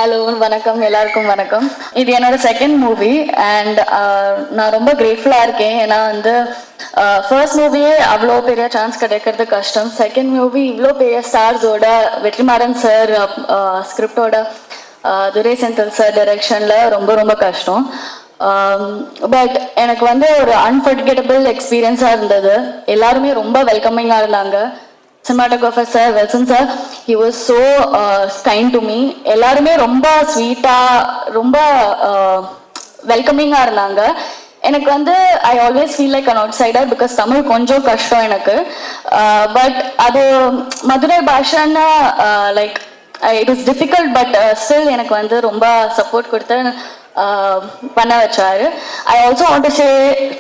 Hello வணக்கம், எல்லாருக்கும் வணக்கம். இது என்னோட செகண்ட் மூவி அண்ட் நான் ரொம்ப கிரேட்ஃபுல்லாக இருக்கேன். ஏன்னா வந்து ஃபர்ஸ்ட் மூவியே அவ்வளோ பெரிய சான்ஸ் கிடைக்கிறது கஷ்டம். செகண்ட் மூவி இவ்வளோ பெரிய ஸ்டார்ஸோட, வெற்றிமாறன் சார் ஸ்கிரிப்டோட, துரை செந்தில் சார் டைரக்ஷனில் ரொம்ப ரொம்ப கஷ்டம். பட் எனக்கு வந்து ஒரு அன்ஃபர்கெட்டபிள் எக்ஸ்பீரியன்ஸாக இருந்தது. எல்லாருமே ரொம்ப வெல்கமிங்காக இருந்தாங்க. Cinematographer sir, Welson sir, he was so kind to me. எல்லாருமே ரொம்ப ஸ்வீட்டாக, ரொம்ப வெல்கமிங்காக இருந்தாங்க. எனக்கு வந்து I always feel like an outsider because Tamil கொஞ்சம் கஷ்டம் எனக்கு. பட் அது மதுரை பாஷான்னு like it is difficult, but still எனக்கு வந்து ரொம்ப சப்போர்ட் கொடுத்து பண்ண வச்சாரு. I also want to say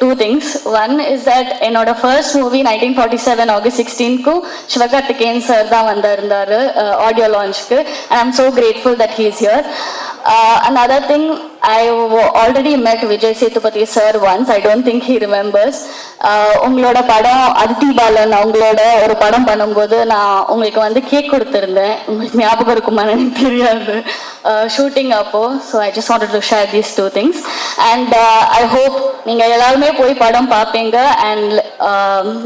two things. One is that என்னோட ஃபர்ஸ்ட் மூவி 1947 ஆகஸ்ட் 16க்கு சிவகார்த்திகேயன் சார் தான் வந்திருந்தாரு ஆடியோ லான்ச்சுக்கு. And I am so grateful that he is here. Another thing, I already met Vijay Sethupathi sir once. I don't think he remembers. உங்களோட படம் அதித்தி பாலன் அவங்களோட ஒரு படம் பண்ணும்போது நான் உங்களுக்கு வந்து கேக் கொடுத்துருந்தேன். உங்களுக்கு ஞாபகம் இருக்குமான்னு எனக்கு தெரியாது, ஷூட்டிங் அப்போ. So I just wanted to share these two things. And I hope நீங்கள் எல்லாருமே போய் படம் பார்ப்பீங்க. அண்ட்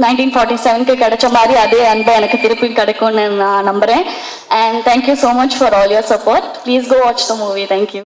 1947க்கு கிடைச்ச மாதிரி அதே அன்பை எனக்கு திருப்பி கிடைக்கும்னு நான் நம்புகிறேன். And thank you so much for all your support. Please go watch the movie. Thank you.